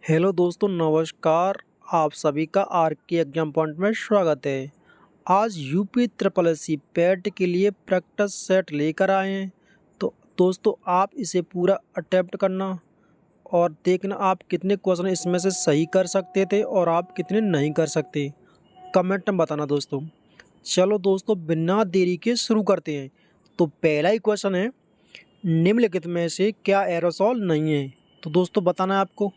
Hello दोस्तों, नमस्कार। आप सभी का आर के एग्जाम पॉइंट में स्वागत है। आज UP triple S C PET के लिए प्रैक्टिस सेट लेकर आए हैं। तो दोस्तों, आप इसे पूरा अटेम्प्ट करना और देखना आप कितने क्वेश्चन इसमें से सही कर सकते थे और आप कितने नहीं कर सकते। कमेंट में बताना दोस्तों। चलो दोस्तों, बिना देरी के शुरू करते हैं। तो पहला ही क्वेश्चन है, निम्नलिखित में से क्या एरोसॉल नहीं है? तो दोस्तों बताना है आपको।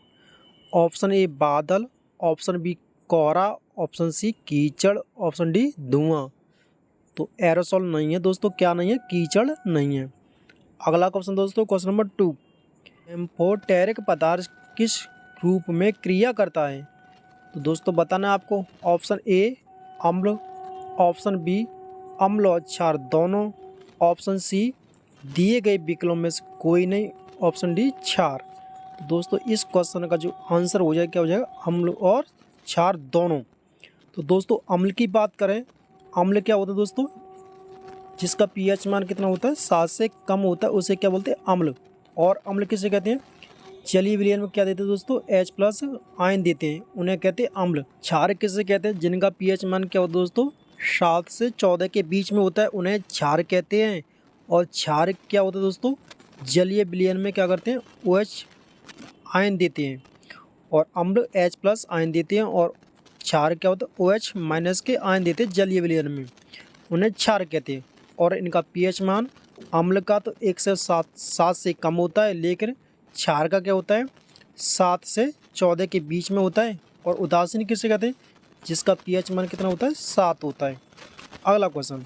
ऑप्शन ए बादल, ऑप्शन बी कोहरा, ऑप्शन सी कीचड़, ऑप्शन डी धुआं। तो एरोसॉल नहीं है दोस्तों। क्या नहीं है? कीचड़ नहीं है। अगला क्वेश्चन दोस्तों, क्वेश्चन नंबर 2, एम्फोटेरिक पदार्थ किस रूप में क्रिया करता है? तो दोस्तों बताना है आपको। ऑप्शन ए अम्ल, ऑप्शन बी अम्ल और क्षार दोनों, ऑप्शन सी दिए गए विकल्पों में से कोई नहीं, ऑप्शन डी क्षार। तो दोस्तों इस क्वेश्चन का जो आंसर हो जाएगा क्या हो जाएगा? अम्ल और क्षार दोनों। तो दोस्तों अम्ल की बात करें, अम्ल क्या होता है दोस्तों? जिसका पीएच मान कितना होता है? 7 से कम होता है, उसे क्या बोलते हैं? अम्ल। और अम्ल किसे कहते हैं? जलीय विलयन में क्या देते हैं दोस्तों? H+ आयन देते हैं, उन्हें कहते हैं अम्ल। क्षार किसे कहते हैं? जिनका पीएच मान क्या होता है दोस्तों? 7 से 14 के बीच में होता है, उन्हें क्षार कहते हैं। और क्षार क्या होता है दोस्तों? जलीय विलयन में क्या करते हैं? OH आयन देते हैं। और अम्ल H+ आयन देते हैं। और क्षार क्या होता है? OH- के आयन देते हैं जलीय विलयन में, उन्हें क्षार कहते हैं। और इनका पीएच मान अम्ल का तो 1 से 7 से कम होता है, लेकिन क्षार का क्या होता है? 7 से 14 के बीच में होता है। और उदासीन किसे कहते हैं? जिसका पीएच मान कितना होता है? 7 होता है। अगला क्वेश्चन,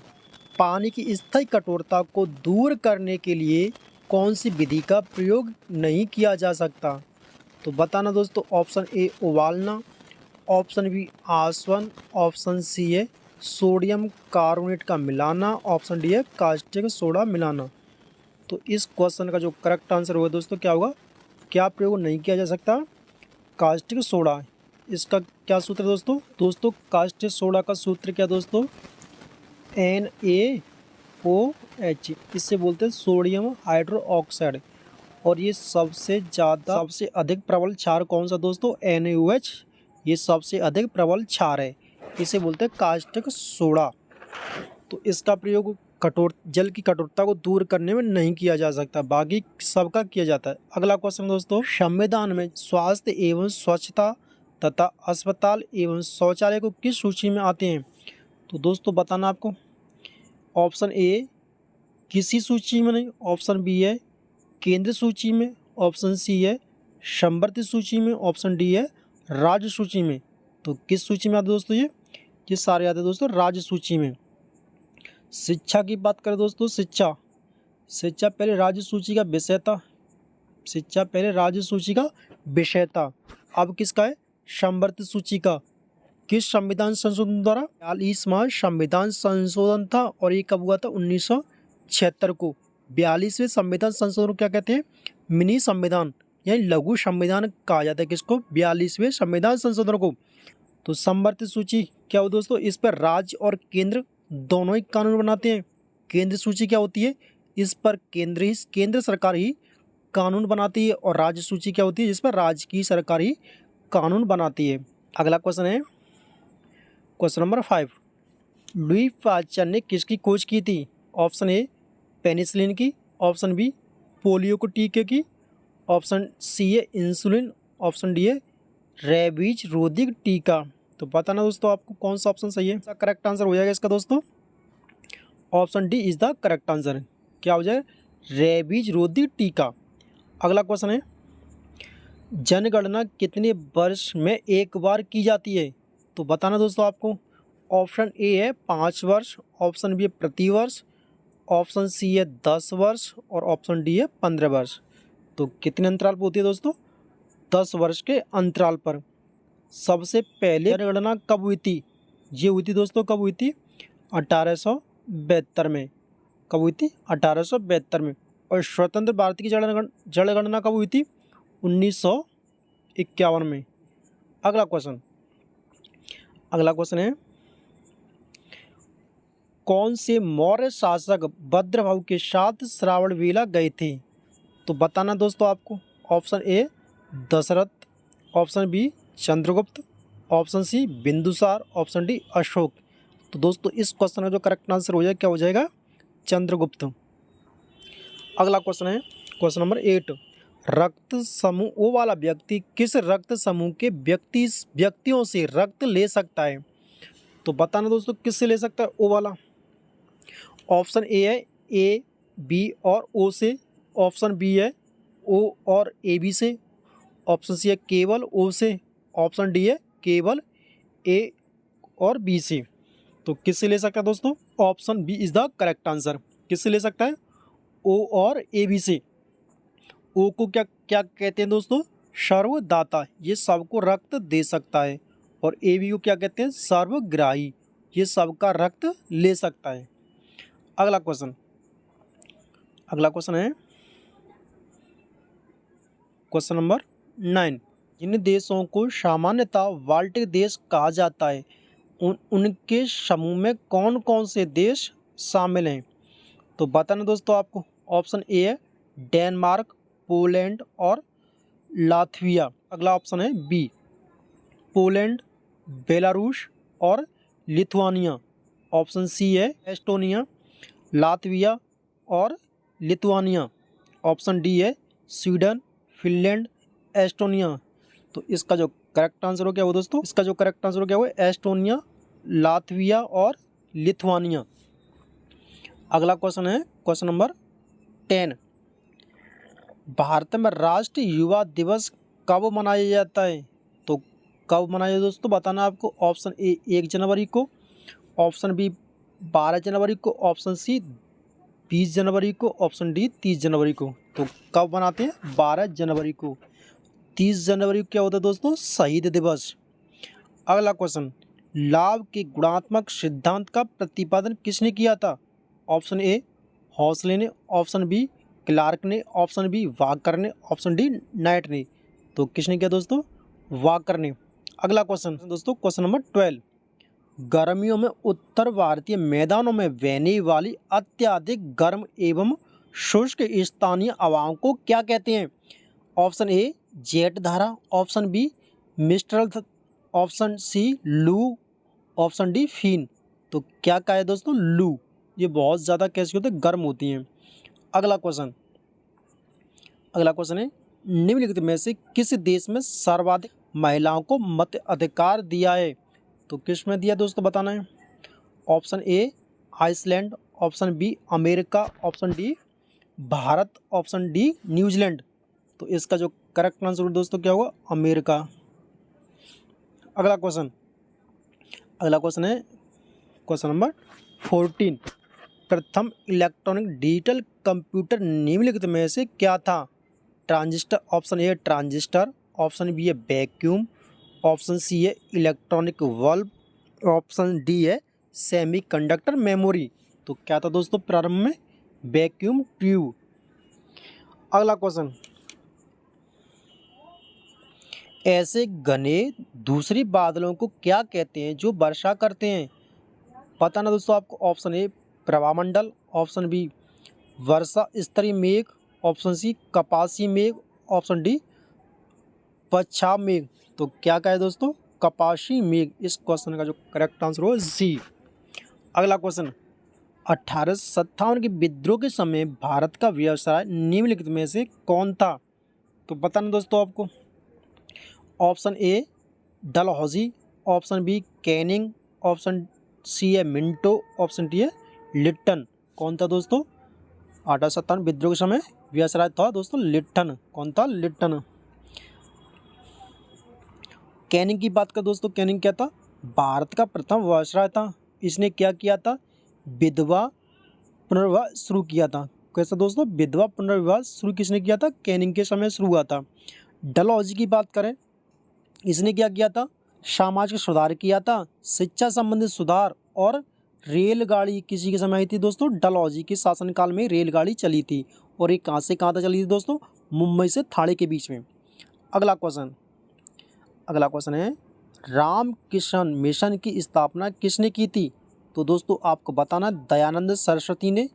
पानी की स्थायी कठोरता को दूर करने के लिए कौन सी विधि का प्रयोग नहीं किया जा सकता? तो बताना दोस्तों। ऑप्शन ए उबालना, ऑप्शन बी आसवन, ऑप्शन सी है सोडियम कार्बोनेट का मिलाना, ऑप्शन डी है कास्टिक सोडा मिलाना। तो इस क्वेश्चन का जो करेक्ट आंसर होगा दोस्तों क्या होगा? क्या प्रयोग नहीं किया जा सकता? Caustic soda. इसका क्या सूत्र है दोस्तों? दोस्तों कास्टिक सोडा का सूत्र क्या दोस्तों? NaOH। इससे बोलते हैं सोडियम हाइड्रोक्साइड। और ये सबसे अधिक प्रबल क्षार कौन सा दोस्तों? NaOH। ये सबसे अधिक प्रबल क्षार है, इसे बोलते हैं कास्टिक सोडा। तो इसका प्रयोग जल की कठोरता को दूर करने में नहीं किया जा सकता, बाकी सबका किया जाता है। अगला क्वेश्चन दोस्तों, संविधान में स्वास्थ्य एवं स्वच्छता तथा अस्पताल एवं शौचालय को किस सूची में आते हैं? तो दोस्तों बताना आपको। ऑप्शन ए किसी सूची में नहीं, ऑप्शन बी है केंद्र सूची में, ऑप्शन सी है समवर्ती सूची में, ऑप्शन डी है राज्य सूची में। तो किस सूची में आते दोस्तों? ये सारे आते दोस्तों राज्य सूची में। शिक्षा की बात करें दोस्तों, शिक्षा पहले राज्य सूची का विषय था। शिक्षा पहले राज्य सूची का विषय था, अब किसका है? समवर्ती सूची का। किस संविधान संशोधन द्वारा? 42वां संविधान संशोधन था। और ये कब हुआ था? 1976 को। 42वें संविधान संशोधन को क्या कहते हैं? मिनी संविधान यानी लघु संविधान कहा जाता है। किसको? 42वें संविधान संशोधन को। तो समवर्ती सूची क्या हो दोस्तों? इस पर राज्य और केंद्र दोनों ही कानून बनाते हैं। केंद्र सूची क्या होती है? इस पर केंद्र सरकार ही कानून बनाती है। और राज्य सूची क्या होती है? जिस पर राज्य की सरकार ही कानून बनाती है। अगला क्वेश्चन है क्वेश्चन नंबर 5, लुई पाश्चर ने किसकी खोज की थी? ऑप्शन ए पेनिसिलिन की, ऑप्शन बी पोलियो को टीके की, ऑप्शन सी है इंसुलिन, ऑप्शन डी है रेबीज रोधी टीका। तो बताना दोस्तों आपको कौन सा ऑप्शन सही है। इसका करेक्ट आंसर हो जाएगा इसका दोस्तों, option D is the correct answer. क्या हो जाए? रेबीज रोधी टीका। अगला क्वेश्चन है, जनगणना कितने वर्ष में एक बार की जाती है? तो बताना दोस्तों आपको। ऑप्शन ए है 5 वर्ष, ऑप्शन बी है प्रति वर्ष, ऑप्शन सी है 10 वर्ष और ऑप्शन डी है 15 वर्ष। तो कितने अंतराल पर होती है दोस्तों? 10 वर्ष के अंतराल पर। सबसे पहले जनगणना कब हुई थी? ये हुई थी दोस्तों, कब हुई थी? 1872 में। कब हुई थी? 1872 में। और स्वतंत्र भारत की जनगणना कब हुई थी? 1951 में। अगला क्वेश्चन है, कौन से मौर्य शासक भद्रभाव के साथ श्रावणबेला गए थे? तो बताना दोस्तों आपको। Option A Dashrath, option B Chandragupta, option C Bindusar, option D Ashok. तो दोस्तों इस क्वेश्चन का जो करेक्ट आंसर हो जाएगा क्या हो जाएगा, चंद्रगुप्त। अगला क्वेश्चन है क्वेश्चन नंबर 8, रक्त समूह ओ वाला व्यक्ति किस रक्त समूह के व्यक्तियों से रक्त ले सकता है। तो बताना दोस्तों किससे ले सकता है ओ वाला। ऑप्शन ए है ए बी और ओ से, ऑप्शन बी है ओ और ए बी से, ऑप्शन सी है केवल ओ से, ऑप्शन डी है केवल ए और बी से। तो किससे ले सकता है दोस्तों, option B is the correct answer. किससे ले सकता है, ओ और ए बी से। ओ को क्या क्या कहते हैं दोस्तों, सर्वदाता, ये सबको रक्त दे सकता है। और ए बी को क्या कहते हैं, सर्वग्राही, ये सबका रक्त ले सकता है। अगला क्वेश्चन है क्वेश्चन नंबर 9, जिन देशों को सामान्यतः बाल्टिक देश कहा जाता है उनके समूह में कौन कौन से देश शामिल हैं। तो बताना दोस्तों आपको। ऑप्शन ए है डेनमार्क, पोलैंड और लातविया। अगला ऑप्शन है बी पोलैंड, बेलारूस और लिथुआनिया। ऑप्शन सी है एस्टोनिया, लातविया और लिथुआनिया। ऑप्शन डी है स्वीडन, फिनलैंड, एस्टोनिया। तो इसका जो करेक्ट आंसर हो गया वो दोस्तों, इसका जो करेक्ट आंसर हो गया वो एस्टोनिया, लातविया और लिथुआनिया। अगला क्वेश्चन है क्वेश्चन नंबर 10, भारत में राष्ट्रीय युवा दिवस कब मनाया जाता है। तो कब मनाया दोस्तों बताना आपको। ऑप्शन ए 1 जनवरी को, ऑप्शन बी 12 जनवरी को, ऑप्शन सी 20 जनवरी को, ऑप्शन डी 30 जनवरी को। तो कब मनाते हैं, 12 जनवरी को। 30 जनवरी को क्या होता है दोस्तों, शहीद दिवस। अगला क्वेश्चन, लाभ के गुणात्मक सिद्धांत का प्रतिपादन किसने किया था। ऑप्शन ए हॉसले ने, ऑप्शन बी क्लार्क ने, ऑप्शन बी वाकर ने, ऑप्शन डी नाइट ने। तो किसने किया दोस्तों, वाकर ने। अगला क्वेश्चन दोस्तों क्वेश्चन नंबर 12, गर्मियों में उत्तर भारतीय मैदानों में बहने वाली अत्यधिक गर्म एवं शुष्क स्थानीय हवाओं को क्या कहते हैं। ऑप्शन ए जेट धारा, option B mistral, option C loo, option D फीन। तो क्या कहा है दोस्तों, लू। ये बहुत ज़्यादा कैसी होती है, गर्म होती हैं। अगला क्वेश्चन है, निम्नलिखित में से किस देश में सर्वाधिक महिलाओं को मताधिकार दिया है। तो किस में दिया दोस्तों बताना है। Option A Iceland, option B America, option D Bharat, option D New Zealand. तो इसका जो करेक्ट आंसर दोस्तों क्या होगा, अमेरिका। अगला क्वेश्चन है क्वेश्चन नंबर 14, प्रथम इलेक्ट्रॉनिक डिजिटल कंप्यूटर निम्नलिखित में से क्या था। Transistor, option A transistor, option B है वैक्यूम, ऑप्शन सी है इलेक्ट्रॉनिक बल्ब, ऑप्शन डी है सेमीकंडक्टर मेमोरी। तो क्या था दोस्तों प्रारंभ में, वैक्यूम ट्यूब। अगला क्वेश्चन, ऐसे घने दूसरी बादलों को क्या कहते हैं जो वर्षा करते हैं। पता ना दोस्तों आपको। ऑप्शन ए प्रभामंडल, ऑप्शन बी वर्षा स्तरीय मेघ, ऑप्शन सी कपासी मेघ, ऑप्शन डी पच्छाव मेघ। तो क्या कहा है दोस्तों, कपासी मेघ। इस क्वेश्चन का जो करेक्ट आंसर हो सी। अगला क्वेश्चन, 1857 के विद्रोह के समय भारत का व्यवसाय निम्नलिखित में से कौन था। तो बताना दोस्तों आपको। Option A Dalhousie, option B Canning, option C है मिंटो, ऑप्शन डी है लिट्टन। कौन था दोस्तों, 1857 विद्रोह के समय व्यवसाय था दोस्तों लिट्टन। कौन था, लिट्टन। कैनिंग की बात कर दोस्तों, कैनिंग क्या था, भारत का प्रथम वायसराय था। इसने क्या किया था, विधवा पुनर्विवाह शुरू किया था। कैसा दोस्तों, विधवा पुनर्विवाह शुरू किसने किया था, कैनिंग के समय शुरू हुआ था। डलहौजी की बात करें, इसने क्या किया था, सामाजिक सुधार किया था, शिक्षा संबंधित सुधार और रेलगाड़ी किसी के समय आई थी दोस्तों, डलहौजी के शासनकाल में रेलगाड़ी चली थी। और ये कहाँ से कहाँ तक चली थी दोस्तों, मुंबई से ठाणे के बीच में। अगला क्वेश्चन है, रामकृष्ण मिशन की स्थापना किसने की थी। तो दोस्तों आपको बताना, दयानंद सरस्वती ने,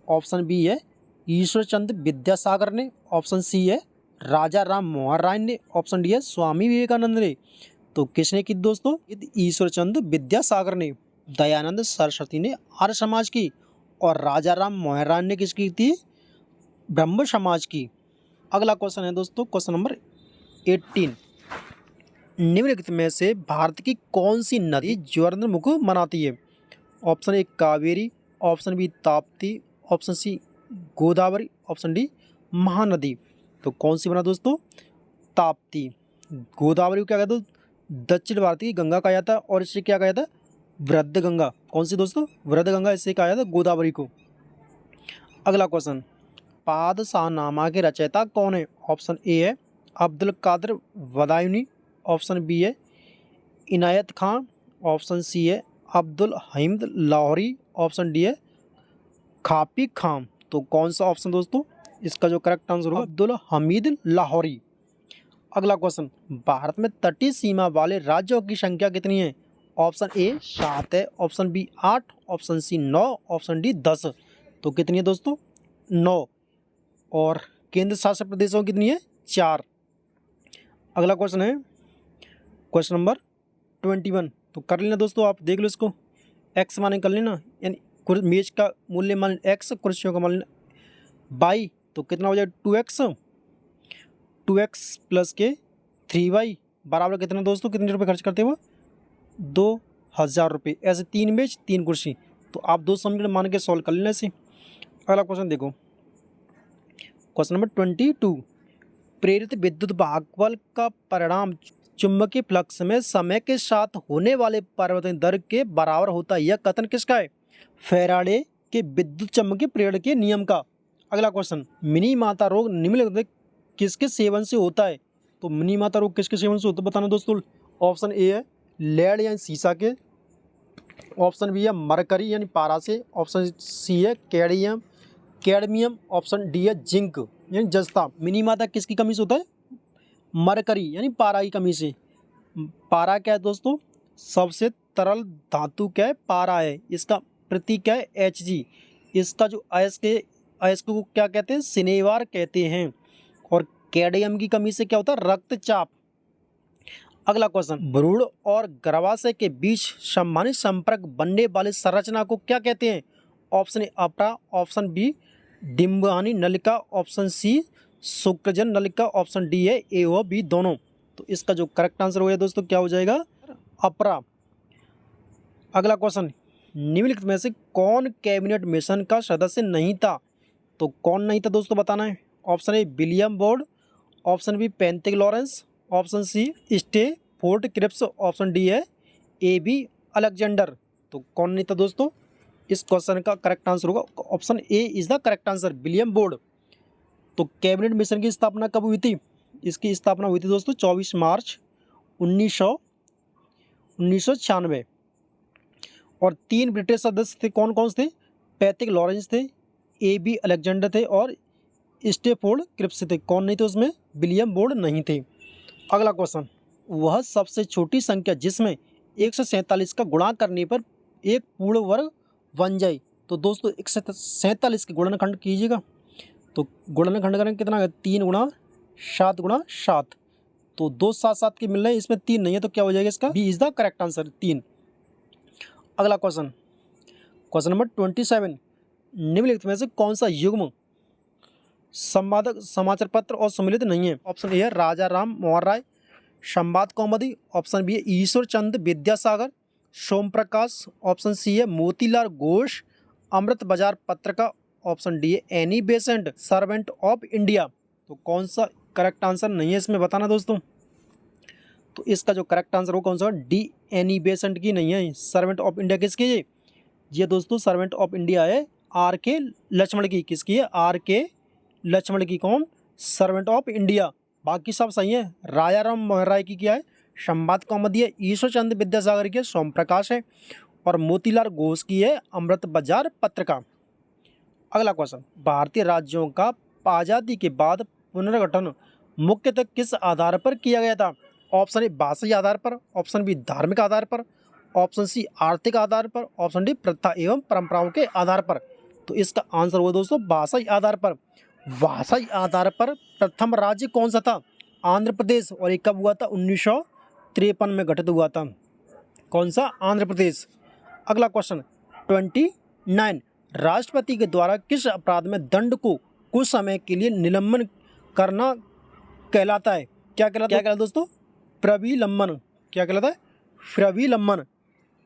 ऑप्शन बी है ईश्वर चंद्र विद्यासागर ने, ऑप्शन सी है राजा राम मोहन राय ने, ऑप्शन डी है स्वामी विवेकानंद ने। तो किसने की दोस्तों? ईश्वर चंद्र विद्यासागर ने। दयानंद सरस्वती ने आर्य समाज की, और राजा राम मोहन राय ने किसकी थी? ब्रह्म समाज की। अगला क्वेश्चन है दोस्तों, क्वेश्चन नंबर 18। निम्नलिखित में से भारत की कौन सी नदी ज्वारनद मुख बनाती है? Option A Kaveri, option B Tapti, option C Godavari, option D Mahanadi. तो कौन सी बना दोस्तों? ताप्ती। गोदावरी को क्या कहते हैं? दक्षिण भारत की गंगा कहा जाता है, और इससे क्या कहा जाता है? वृद्ध गंगा। कौन सी दोस्तों? वृद्ध गंगा, इससे कहा जाता है गोदावरी को। अगला क्वेश्चन, पादशाहनामा के रचयिता कौन है? ऑप्शन ए है अब्दुल कादिर बदायूनी, ऑप्शन बी है इनायत खान, ऑप्शन सी है अब्दुल हमीद लाहौरी, ऑप्शन डी है खापी खान। तो कौन सा ऑप्शन दोस्तों इसका जो करेक्ट आंसर होगा? अब्दुल हमीद लाहौरी। अगला क्वेश्चन, भारत में तटीय सीमा वाले राज्यों की संख्या कितनी है? ऑप्शन ए 7 है, option B 8, option C 9, option D 10। तो कितनी है दोस्तों? 9। और केंद्र शासित प्रदेशों की कितनी है? 4। अगला क्वेश्चन है क्वेश्चन नंबर 21। तो कर लेना दोस्तों, आप देख लो इसको। एक्स माने कर लेना, यानी मेज का मूल्य मान एक्स, कुर्सियों का मान बाई। तो कितना हो जाएगा? 2x। 2x प्लस के 3y बराबर कितना दोस्तों? कितने रुपये खर्च करते हो? 2000 रुपये। ऐसे 3 मेज 3 कुर्सी। तो आप 2 समीकरण मान के सॉल्व कर लेना इसे। अगला क्वेश्चन देखो, क्वेश्चन नंबर 22। प्रेरित विद्युत भागफल का परिणाम चुंबकीय फ्लक्स में समय के साथ होने वाले परिवर्तन दर के बराबर होता है। यह कथन किसका है? फैराडे के विद्युत चुम्बकीय प्रेरण के नियम का। अगला क्वेश्चन, मिनी माता रोग निम्नलिखित किसके सेवन से होता है? तो मिनी माता रोग किसके सेवन से होता है बताना दोस्तों। ऑप्शन ए है लेड यानी सीसा के, ऑप्शन बी है मरकरी यानी पारा से, ऑप्शन सी है कैडमियम, ऑप्शन डी है जिंक यानी जस्ता। मिनी माता किसकी कमी से होता है? मरकरी यानी पारा की कमी से। पारा क्या है दोस्तों? सबसे तरल धातु क्या है? पारा है। इसका प्रतीक क्या है? Hg। इसका जो अयस्क को क्या कहते हैं? सिनेवार कहते हैं। और कैडमियम की कमी से क्या होता है? रक्तचाप। अगला क्वेश्चन, भ्रूण और गर्भाशय के बीच संभावित संपर्क बनने वाली संरचना को क्या कहते हैं? ऑप्शन ए अपरा, ऑप्शन बी डिम्बानी नलिका, ऑप्शन सी शुक्रजन नलिका, ऑप्शन डी है ए और बी दोनों। तो इसका जो करेक्ट आंसर हो गया दोस्तों क्या हो जाएगा? अपरा। अगला क्वेश्चन, निम्नलिखित में से कौन कैबिनेट मिशन का सदस्य नहीं था? तो कौन नहीं था दोस्तों बताना है। Option A William Board, option B Pethick Lawrence, option C Stafford Cripps, option D है ए बी अलेक्जेंडर। तो कौन नहीं था दोस्तों? इस क्वेश्चन का करेक्ट आंसर होगा option A is the correct answer, William board. तो कैबिनेट मिशन की स्थापना कब हुई थी? इसकी स्थापना हुई थी दोस्तों 24 मार्च 1996। और 3 ब्रिटिश सदस्य थे, कौन कौन से थे? पैट्रिक लॉरेंस थे, ए बी अलेक्जेंडर थे और स्टेफोर्ड क्रिप्स थे। कौन नहीं थे उसमें? विलियम बोर्ड नहीं थे। अगला क्वेश्चन, वह सबसे छोटी संख्या जिसमें 147 का गुणा करने पर एक पूर्ण वर्ग बन जाए। तो दोस्तों 147 के गुणनखंड कीजिएगा। तो गुणनखंड करेंगे कितना है? 3 गुणा 7 गुणा 7। तो 2 7 7 के मिल रहे हैं, इसमें 3 नहीं है, तो क्या हो जाएगा इसका? B is the correct answer, 3। अगला क्वेश्चन, क्वेश्चन नंबर 27। निम्नलिखित में से कौन सा युग्म संवादक समाचार पत्र और सम्मिलित नहीं है? ऑप्शन ए है राजा राम मोहन राय संवाद कौमुदी, ऑप्शन बी है ईश्वर चंद्र विद्यासागर सोम प्रकाश, ऑप्शन सी है मोतीलाल घोष अमृत बाजार पत्रिका, ऑप्शन डी है Annie Besant servant of India. तो कौन सा करेक्ट आंसर नहीं है इसमें बताना दोस्तों। तो इसका जो करेक्ट आंसर हो कौन सा? डी एनी बेसेंट की नहीं है, सर्वेंट ऑफ इंडिया किसकी है? ये दोस्तों सर्वेंट ऑफ इंडिया है आर के लक्ष्मण की। किसकी है? आर के लक्ष्मण की। कौन? Servant of India. बाकी सब सही है। राजा राम मोहन राय की क्या है? संवाद कौमुदी है। ईश्वर चंद्र विद्यासागर की सोम प्रकाश है। और मोतीलाल घोष की है अमृत बाजार पत्रिका। अगला क्वेश्चन, भारतीय राज्यों का आज़ादी के बाद पुनर्गठन मुख्यतः किस आधार पर किया गया था? ऑप्शन ए भाषाई आधार पर, ऑप्शन बी धार्मिक आधार पर, ऑप्शन सी आर्थिक आधार पर, ऑप्शन डी प्रथा एवं परंपराओं के आधार पर। तो इसका आंसर हुआ दोस्तों भाषाई आधार पर। भाषाई आधार पर प्रथम राज्य कौन सा था? आंध्र प्रदेश। और ये कब हुआ था? 1953 में गठित हुआ था। कौन सा? आंध्र प्रदेश। अगला क्वेश्चन 29, राष्ट्रपति के द्वारा किस अपराध में दंड को कुछ समय के लिए निलंबन करना कहलाता है? क्या कहलाता है दोस्तों? प्रविलंबन। क्या कहलाता है? प्रविलंबन।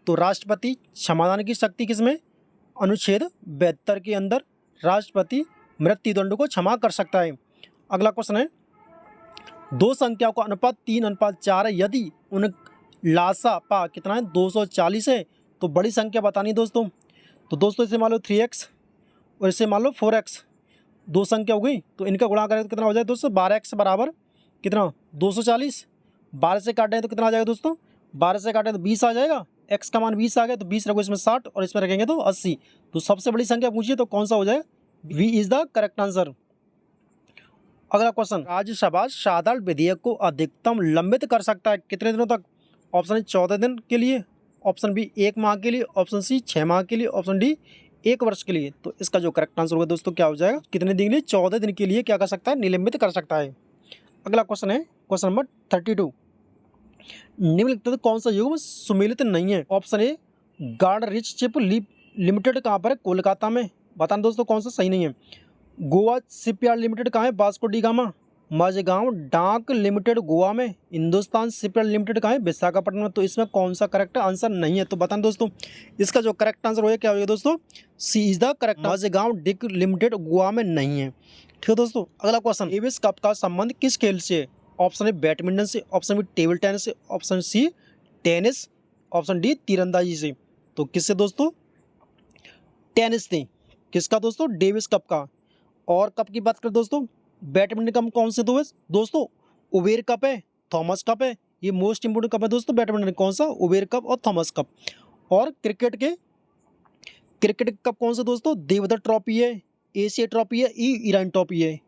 तो राष्ट्रपति क्षमादान की शक्ति किसमें? अनुच्छेद 72 के अंदर राष्ट्रपति मृत्युदंड को क्षमा कर सकता है। अगला क्वेश्चन है, दो संख्याओं का अनुपात 3:4 है, यदि उन लासापा कितना है? 240 है, तो बड़ी संख्या बतानी है दोस्तों। तो दोस्तों इसे मान लो 3x और इसे मान लो 4x, दो संख्या हो गई, तो इनका गुणा करें तो कितना हो जाए दोस्तों? 12x बराबर कितना? 240। 12 से काटें तो कितना आ जाएगा दोस्तों? 12 से काटें तो 20 आ जाएगा। x का मान 20 आ गया, तो 20 रखो इसमें 60 और इसमें रखेंगे तो 80। तो सबसे बड़ी संख्या पूछिए तो कौन सा हो जाएगा? v is the correct answer. अगला क्वेश्चन, राज्यसभा साधारण विधेयक को अधिकतम लंबित कर सकता है कितने दिनों तक? ऑप्शन ए 14 दिन के लिए, ऑप्शन बी 1 माह के लिए, ऑप्शन सी 6 माह के लिए, ऑप्शन डी 1 वर्ष के लिए। तो इसका जो करेक्ट आंसर होगा दोस्तों क्या हो जाएगा? कितने दिन के लिए? 14 दिन के लिए क्या कर सकता है? निलंबित कर सकता है। अगला क्वेश्चन है क्वेश्चन नंबर 32, निम्नलिखित कौन सा युग्म सुमेलित नहीं है? ऑप्शन ए गॉडरिचशिप लिमिटेड कहाँ पर है? कोलकाता में। बताना दोस्तों कौन सा सही नहीं है। गोवा शिपयार्ड लिमिटेड कहाँ है? Vasco D gamma. माझगांव डाक लिमिटेड गोवा में। हिंदुस्तान शिपयार्ड लिमिटेड कहाँ है? विशाखापट्टनम में। तो इसमें कौन सा करेक्ट आंसर नहीं है? तो बताना दोस्तों इसका जो करेक्ट आंसर होगा क्या होगा दोस्तों? C is the correct. Mazagaon dock limited Goa में नहीं है। ठीक है दोस्तों। अगला क्वेश्चन, डेविस कप का संबंध किस खेल से है? ऑप्शन ए बैडमिंटन से, ऑप्शन बी टेबल टेनिस से, option C tennis, option D तीरंदाजी से। तो किससे दोस्तों? टेनिस से। किसका दोस्तों? डेविस कप का। और कप की बात करें दोस्तों, बैडमिंटन कप कौन से दो है दोस्तों? उबेर कप है, थॉमस कप है। ये मोस्ट इंपोर्टेंट कप है दोस्तों बैडमिंटन। कौन सा? उबेर कप और थॉमस कप। और क्रिकेट कप कौन सा दोस्तों? देवधर ट्रॉफी है, एशिया ट्रॉफी है, ईरान ट्रॉफी है।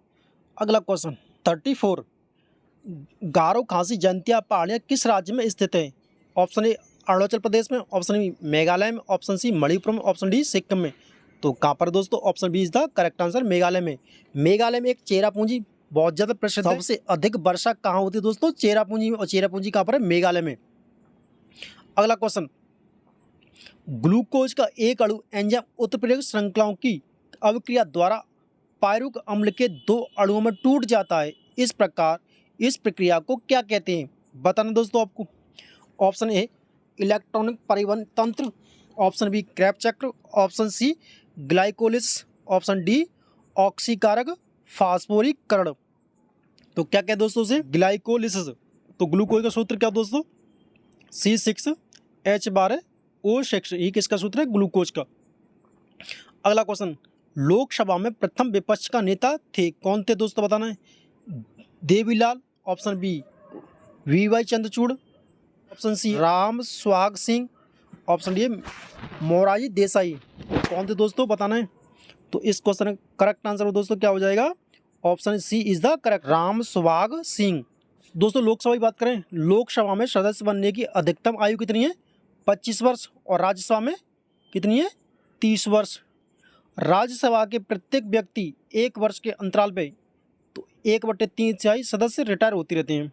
अगला क्वेश्चन 34, गारो खासी जयंतिया पहाड़ियाँ किस राज्य में स्थित है? ऑप्शन ए अरुणाचल प्रदेश में, ऑप्शन बी मेघालय में, ऑप्शन सी मणिपुर में, ऑप्शन डी सिक्किम में। तो कहाँ पर दोस्तों? Option B is the correct answer, Meghalaya में। मेघालय में एक चेरापूंजी बहुत ज़्यादा प्रसिद्ध है। सबसे अधिक वर्षा कहाँ होती है दोस्तों? चेरापूंजी में। और चेरापूंजी कहाँ पर है? मेघालय में। अगला क्वेश्चन, ग्लूकोज का एक अणु एंजाइम उत्प्रेरक श्रृंखलाओं की अभिक्रिया द्वारा पायरुक अम्ल के 2 अणुओं में टूट जाता है। इस प्रक्रिया को क्या कहते हैं? बताना दोस्तों आपको। ऑप्शन ए इलेक्ट्रॉनिक परिवहन तंत्र, ऑप्शन बी क्रैब चक्र, option C glycolysis, option D ऑक्सीकारक फास्फोरीकरण। तो क्या कहते दोस्तों से? ग्लाइकोलिसिस। तो ग्लूकोज का सूत्र क्या दोस्तों? C6H12O6। ये किसका सूत्र है? ग्लूकोज का। अगला क्वेश्चन, लोकसभा में प्रथम विपक्ष का नेता थे कौन थे दोस्तों? बताना है। Devi Lal, option B VY Chandrachud, option C Ram Suhag Singh, option D Morarji Desai. कौन थे दोस्तों? बताना है। तो इस क्वेश्चन का करेक्ट आंसर दोस्तों क्या हो जाएगा? Option C is the correct, Ram Suhag Singh. दोस्तों लोकसभा की बात करें, लोकसभा में सदस्य बनने की अधिकतम आयु कितनी है? 25 वर्ष। और राज्यसभा में कितनी है? 30 वर्ष। राज्यसभा के प्रत्येक व्यक्ति 1 वर्ष के अंतराल पे तो 1/3 सदस्य रिटायर होती रहते हैं।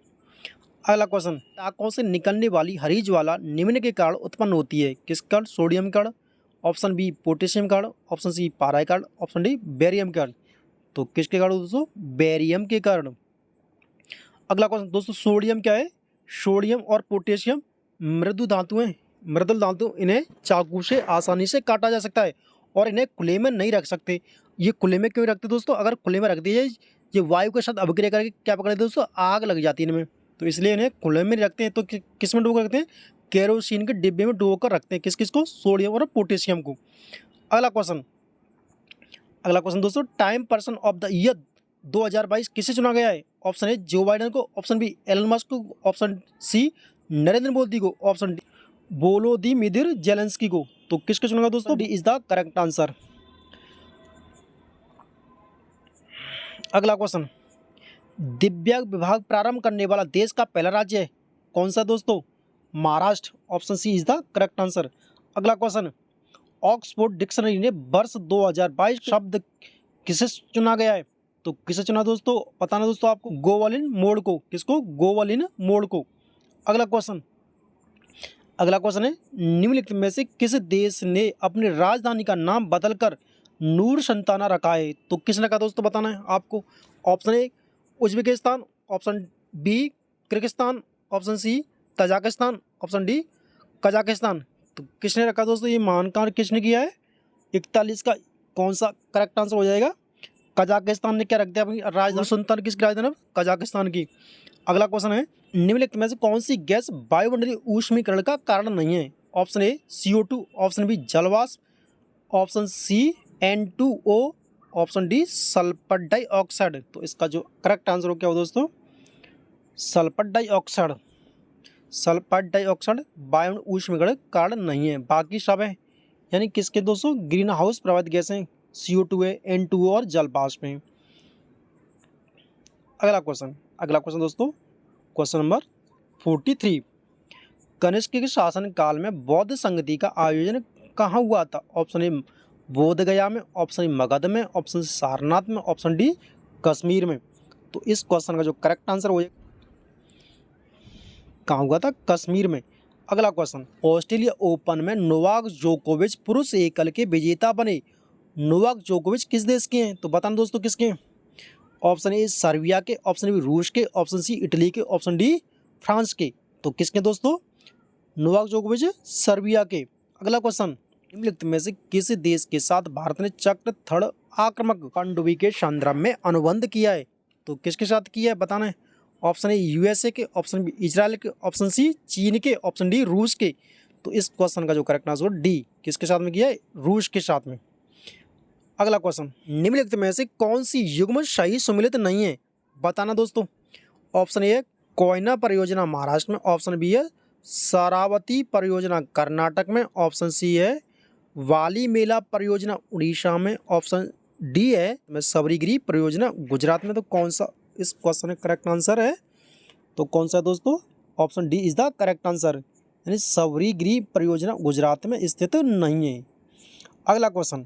अगला क्वेश्चन, टाकों से निकलने वाली हरी ज्वाला निम्न के कारण उत्पन्न होती है? किस कारण? सोडियम कारण, ऑप्शन बी पोटेशियम कारण, ऑप्शन सी पारा कारण, ऑप्शन डी बेरियम कारण। तो किसके कारण दोस्तों? बेरियम के कारण। अगला क्वेश्चन दोस्तों, सोडियम क्या है? सोडियम और पोटेशियम मृदु धातु हैं, मृदुल धातु। इन्हें चाकू से आसानी से काटा जा सकता है और इन्हें खुले में नहीं रख सकते। ये खुले में क्यों रखते दोस्तों? अगर खुले में रख दिए ये वायु के साथ अभिक्रिया करके क्या पकड़े दोस्तों? आग लग जाती है इनमें। तो इसलिए इन्हें खुले में रखते हैं। तो किस में डुबो रखते हैं? केरोसिन के डिब्बे में डुबो कर रखते हैं। किस को? सोडियम और पोटेशियम को। अगला क्वेश्चन दोस्तों, time person of the year 2022 किसे चुना गया है? ऑप्शन ए जो बाइडेन को, ऑप्शन बी एलन मस्क को, ऑप्शन सी नरेंद्र मोदी को, ऑप्शन डी वोलोदिमीर जेलेंस्की को। तो किसको चुना दोस्तों? D is the correct answer. अगला क्वेश्चन, दिव्यांग विभाग प्रारंभ करने वाला देश का पहला राज्य है कौन सा दोस्तों? Maharashtra. Option C is the correct answer. अगला क्वेश्चन, ऑक्सफोर्ड डिक्शनरी ने वर्ष 2022 शब्द किसे चुना गया है? तो किसे चुना दोस्तों, बताना दोस्तों आपको, गोवलिन मोड़ को। किसको? गोवलिन मोड़ को। अगला क्वेश्चन है, निम्नलिखित में से किस देश ने अपनी राजधानी का नाम बदलकर नूर संताना रखा है? तो किसने कहा दोस्तों, बताना है आपको। Option A Uzbekistan, option B Kyrgyzstan, option C Tajikistan, option D Kazakhstan. तो किसने रखा दोस्तों, ये महान कार्य किसने किया है? 41 का कौन सा करेक्ट आंसर हो जाएगा? कजाकिस्तान ने क्या रख दिया अपनी राजधानी? सुल्तान किसकी राजधानी? कजाकिस्तान की। अगला क्वेश्चन है, निम्नलिखित में से कौन सी गैस वायुमंडलीय ऊष्मीकरण का कारण नहीं है? Option A CO2, option B जलवाष्प, option C N2O, option D sulphur dioxide. तो इसका जो करेक्ट आंसर हो क्या हो दोस्तों? Sulphur dioxide. सल्फर डाइऑक्साइड वायुमंडलीय ऊष्मीकरण कारण नहीं है, बाकी सब है। यानी किसके दोस्तों? ग्रीन हाउस प्रभावित गैस हैं, CO2 है, N2O और जलवाष्प है। अगला क्वेश्चन दोस्तों, क्वेश्चन नंबर 43, कनिष्क के शासन काल में बौद्ध संगति का आयोजन कहाँ हुआ था? ऑप्शन ए बोध गया में, ऑप्शन ए मगध में, ऑप्शन सारनाथ में, ऑप्शन डी कश्मीर में। तो इस क्वेश्चन का जो करेक्ट आंसर हो, कहाँ हुआ था? कश्मीर में। अगला क्वेश्चन, ऑस्ट्रेलिया ओपन में नोवाक जोकोविच पुरुष एकल के विजेता बने। नोवाक जोकोविच किस देश के हैं? तो बताना दोस्तों किसके हैं? ऑप्शन ए सर्बिया के, ऑप्शन बी रूस के, ऑप्शन सी इटली के, ऑप्शन डी फ्रांस के। तो किसके दोस्तों? नोवाक जोकोविच सर्बिया के। अगला क्वेश्चन, निम्नलिखित में से किस देश के साथ भारत ने चक्र थड़ आक्रमक पनडुब्बी के संदर्भ में अनुबंध किया है? तो किसके साथ किया है, बताना है। ऑप्शन ए USA के, ऑप्शन बी इजराइल के, ऑप्शन सी चीन के, ऑप्शन डी रूस के। तो इस क्वेश्चन का जो करेक्ट आंसर डी, किसके साथ में किया है? रूस के साथ में। अगला क्वेश्चन, निम्नलिखित में से कौन सी युग्म सही सम्मिलित नहीं है? बताना दोस्तों। ऑप्शन ए कोयना परियोजना महाराष्ट्र में, ऑप्शन बी है शरावती परियोजना कर्नाटक में, ऑप्शन सी है वाली मेला परियोजना उड़ीसा में, ऑप्शन डी है सबरीगिरी परियोजना गुजरात में। तो कौन सा इस क्वेश्चन का करेक्ट आंसर है? तो कौन सा दोस्तों? Option D is the correct answer, यानी सबरीगिरी परियोजना गुजरात में स्थित नहीं है। अगला क्वेश्चन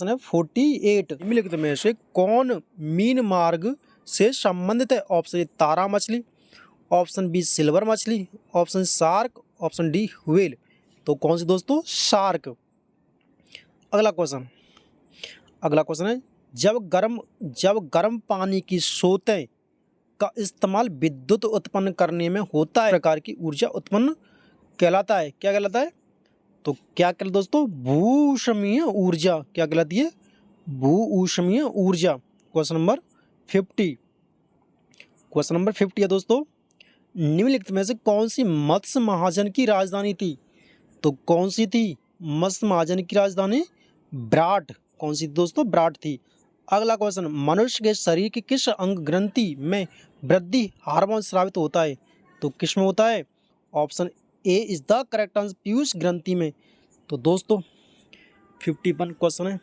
है 48, निम्नलिखित में से कौन मीन मार्ग से संबंधित है? ऑप्शन ए तारा मछली, ऑप्शन बी सिल्वर मछली, option shark, option D whale. तो कौन सी दोस्तों? शार्क। अगला क्वेश्चन है, जब गर्म पानी की स्रोतें का इस्तेमाल विद्युत उत्पन्न करने में होता है, प्रकार की ऊर्जा उत्पन्न कहलाता है। क्या कहलाता है? तो क्या कहलाता दोस्तों? भूऊष्मीय ऊर्जा। क्या कहलाती है? भूऊष्मीय ऊर्जा। क्वेश्चन नंबर 50 है दोस्तों, निम्नलिखित में से कौन सी मत्स्य महाजन की राजधानी थी? तो कौन सी थी मत्स्य महाजन की राजधानी? ब्राट। कौन सी दोस्तों? ब्राट थी। अगला क्वेश्चन, मनुष्य के शरीर की किस अंग ग्रंथि में वृद्धि हार्मोन स्रावित होता है? तो किस में होता है? Option A is the correct answer, Piyush ग्रंथि में। तो दोस्तों 51 क्वेश्चन है।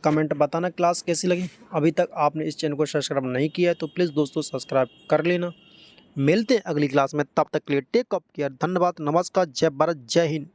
कमेंट बताना क्लास कैसी लगी। अभी तक आपने इस चैनल को सब्सक्राइब नहीं किया है तो प्लीज़ दोस्तों सब्सक्राइब कर लेना। मिलते हैं अगली क्लास में, तब तक के लिए टेक अप केयर। धन्यवाद, नमस्कार, जय भारत, जय हिंद।